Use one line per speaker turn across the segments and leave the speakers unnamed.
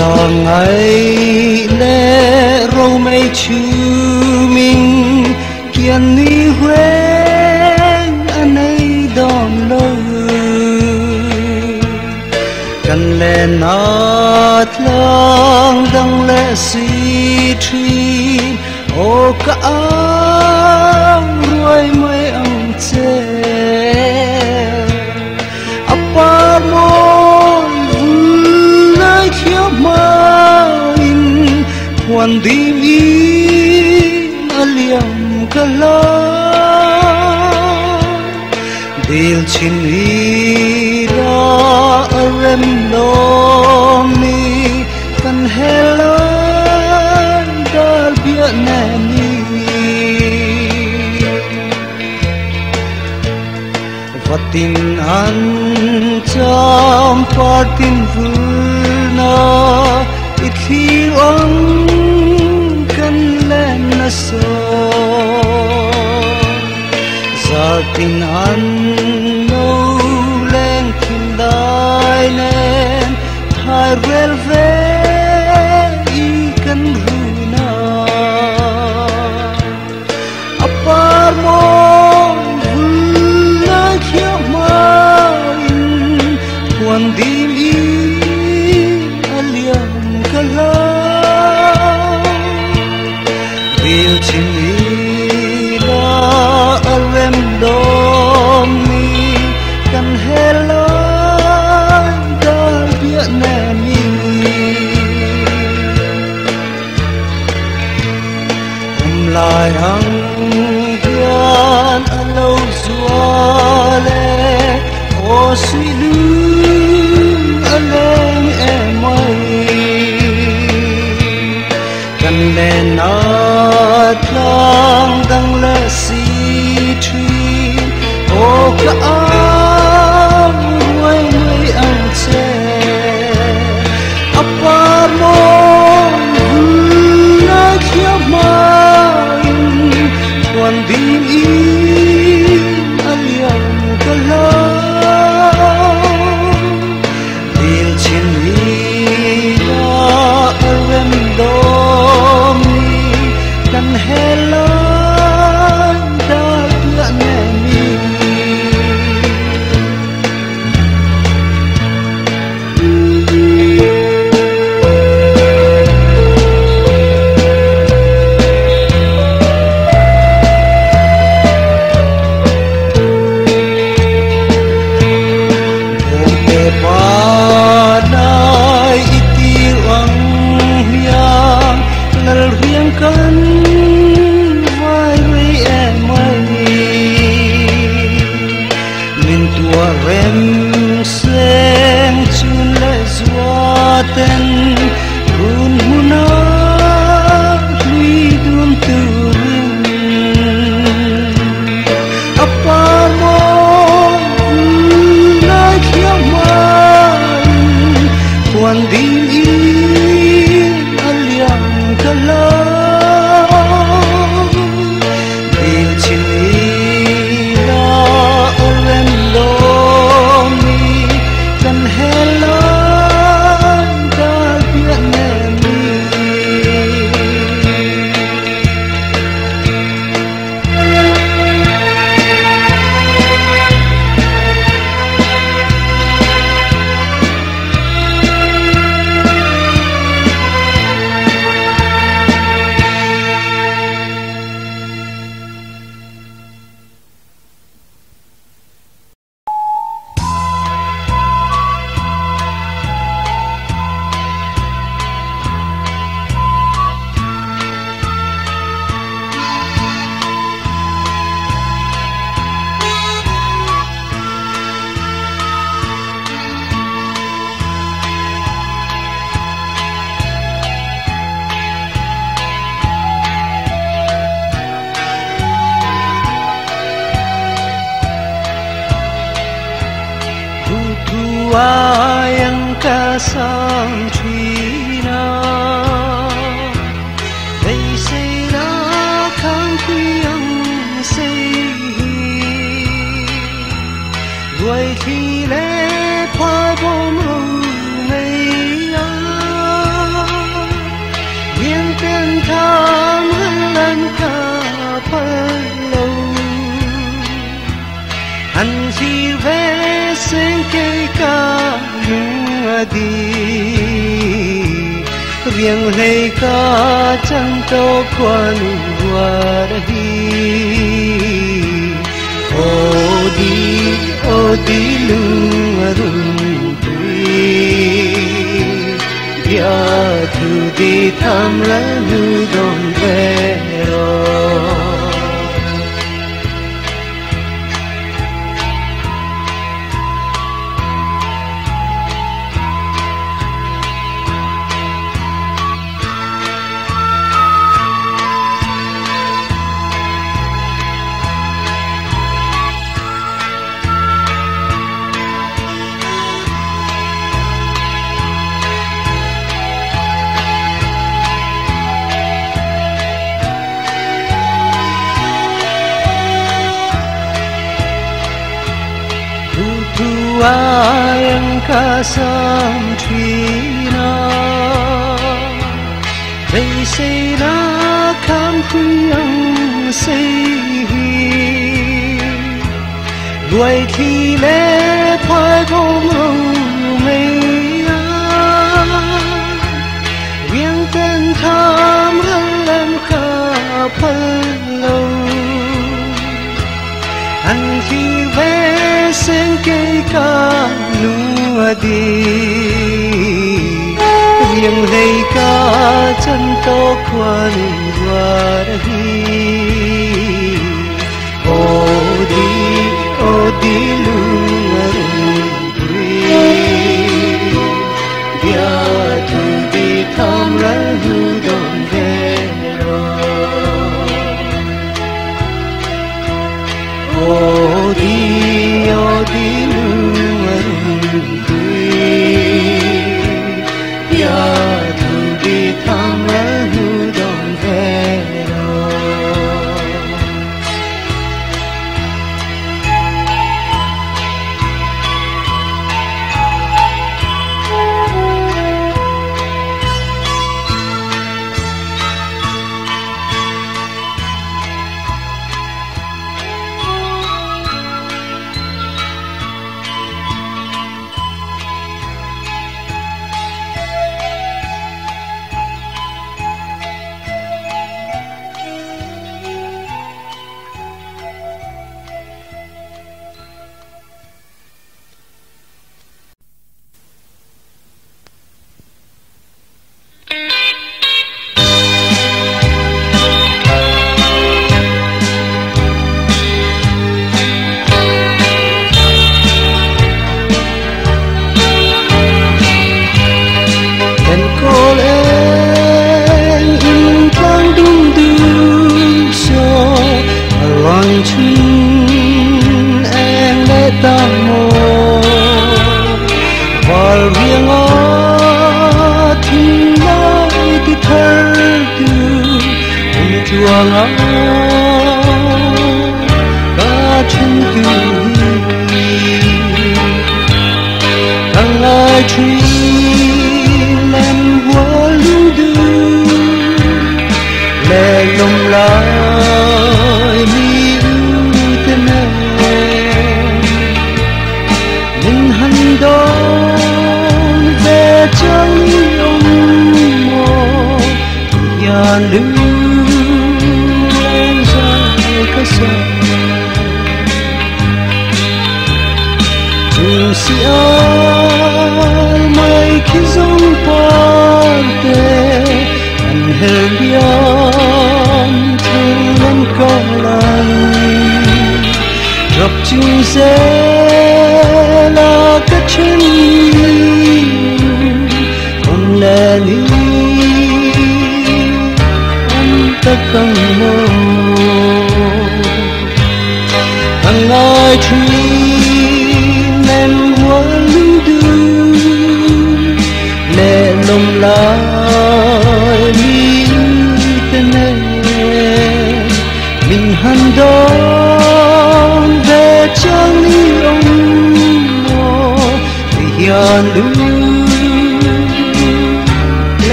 lòng ấy lẽ râu mây chú mình kiên ni quen anh ấy đom lâu cần lẽ nát lòng đăng lẽ si tri ô cả ruồi mây ang che apa mon nay thiếu main hoàn đi in aliam kala dil chin ira arem lo mi kan hela dal bia nani vatin an cham partin vulna ithi on kan len na so zartin an no len kin dai nen thai rel ve I kan runa apar mo vulna khia main huan dim I aliam kala vil chin ila arem dom mi kan hela dal bia na mi lai hang gian alo zuale o suy lu aleng em ai kan le na tlang dang le si tri o ka ai mai ang che apar mo na khia mai quan dim in aliam kala dil chin ila arem dom mi kan hela dal bia na mi kan vai rei em mai min tua rem sen chun le zua ten run huna lui dum tu apa mo na khia mai quan đi aliam kala yang kasang trina dei sei na khang yang sei đuôi khi lẽ phai bom mây đi riêng hay cả chẳng to quan hoa đi ô đi lưng rung tui ya thu đi tham la nu don vero Yang kasam trina They say na kam huyang say Đuôi khi lẽ phai bông hồng mây Riêng tên tham hân em khá phân lâu Anh khi vẽ sen cây ca lúa đi riêng lấy ca chân to quan hoa đi ô đi lúa rung dia thu đi tham ra hu don vero ô đi lúa ya thu đi tham ra hu don vero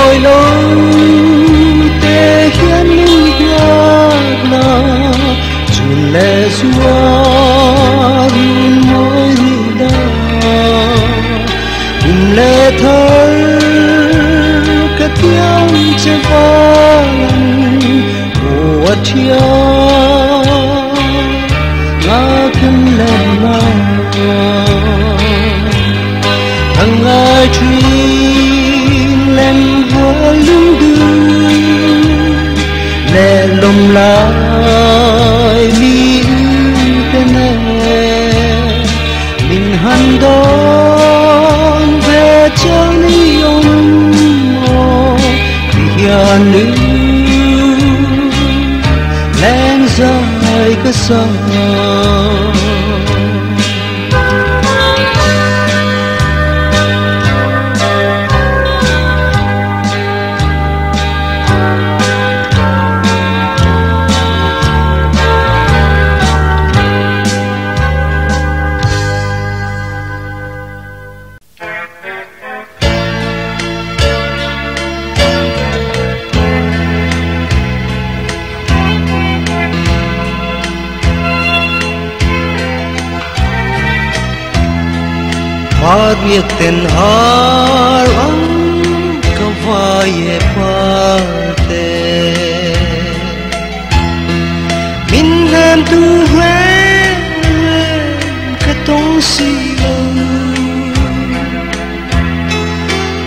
lôi lối te hiến linh nhạc na chun lệ xua môi da lệ thơ cái tiếng che vang của chia ngã kinh lên na thằng ai truy lên với lưng đường lệ lồng lại mi tên mình hằn đón về chân yêu vì hiền nữ lên dài cái sông Maria ten har ang kavaye parte Minhan tu ren katong silo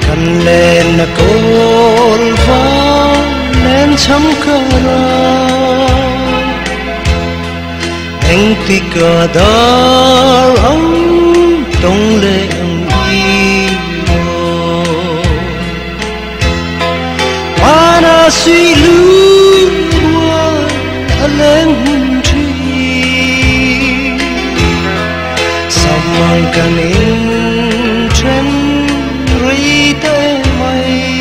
Kan len na kolva len cham kara Eng tika dar ang tông lệ yêu hoa na suy lưu hoa lên hùng trì sao mang cả nên chân rơi tới mây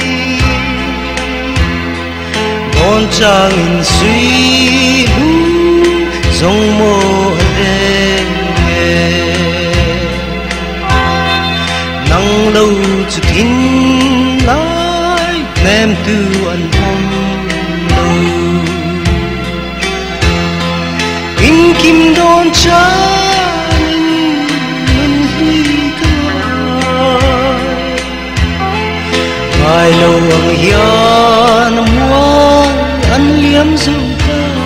đón trang in suy lưu dòng mơ đêm nắng lâu cho kín lại nem tư anh hồng lâu kim kim đón chân mình huy cay vài lâu ang hiền muốn anh liếm dâu ta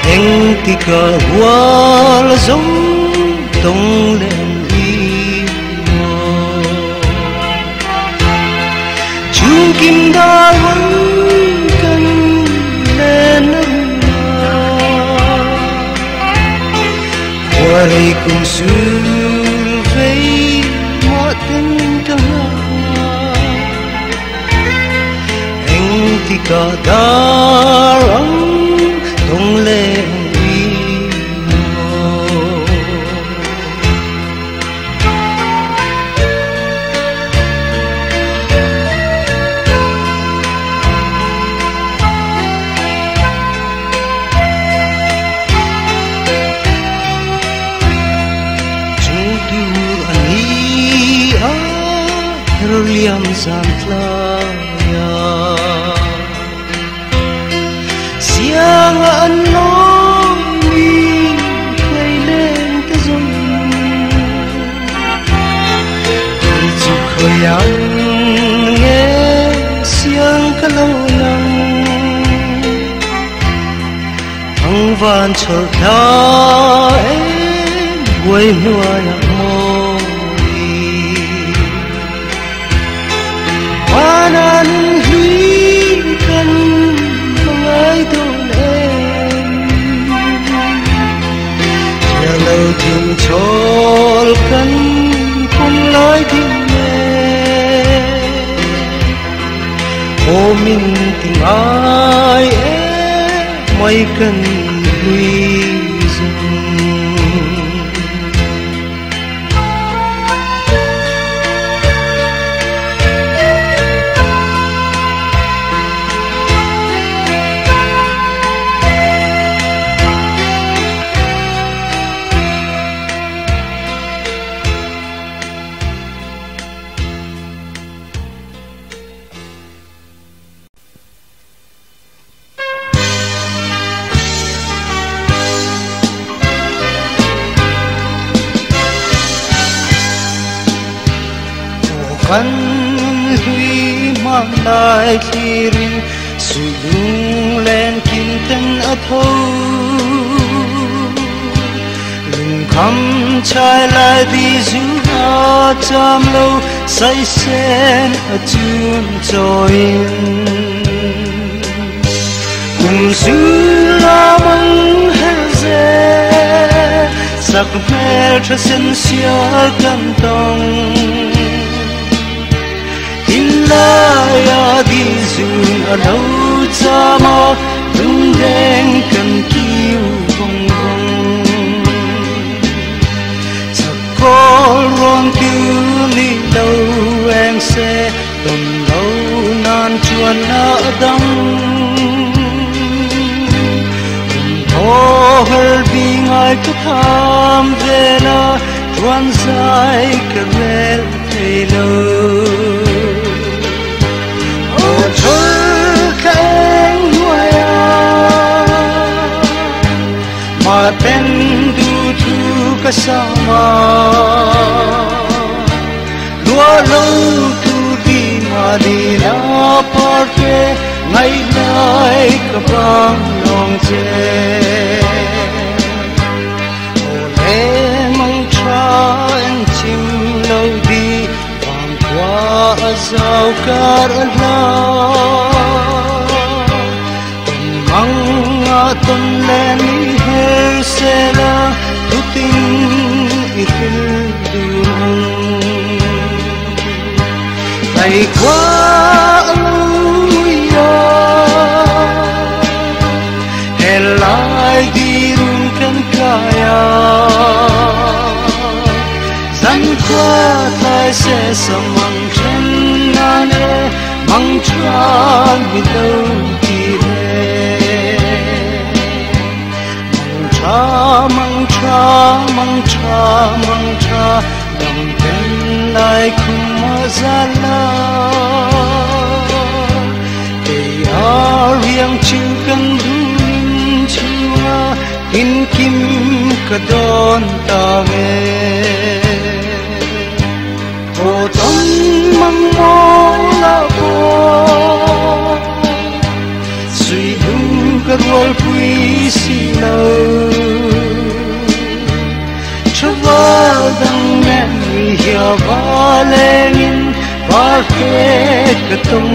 anh thì cả hoa là giống tông lên yêu chung kim đã vẫn canh lên qua đây cùng xuân với mọi tình cảm anh thì cả darang tông lên liam zam tlaya siang an nói mi quay lên ta dung chụp khơi ăn nghe siang cả lâu năm thăng van chờ ta em quay mùa nắng nan huy cần không ai đồn em chờ lâu tìm chốn cần không nói tìm em ô mình tình ai em mấy cần huy dừng khăn huy mang lại khi rin sui lung lên kim tên ở thâu lung khăm trái lại đi du ở chăm lâu say sen ở chun trôi cùng du la măng heze sắc mê cho sen xia căn tông tin la ya đi du ở đâu cha mò lung đen cần kiêu vòng vòng chắc có rong cứu đi đâu em sẽ tồn lâu nan chuan ở đông ô hỡi vì ngài cứ tham về na chuan dài cả mẹ thầy lâu ô trời cánh hoa mà tên du thu cả sao mà lúa lâu tu đi mà đi na parte ngày nay cả bang lòng chê ô lê mong cha em chim lâu đi vàng qua rào cát la tuần măng tuần lên her se la tu tin itil đường ngày qua lại đi run căn kaya gian qua thay sẽ samang chân nane mang chan đi đâu đi về mang cha đầm bên lại kuma zala để riêng chịu căn in kim ka don ta ve o tom mang mo la po sui du ka rol pui si lo chwa dang men hi ya ba le in ba ke ka tung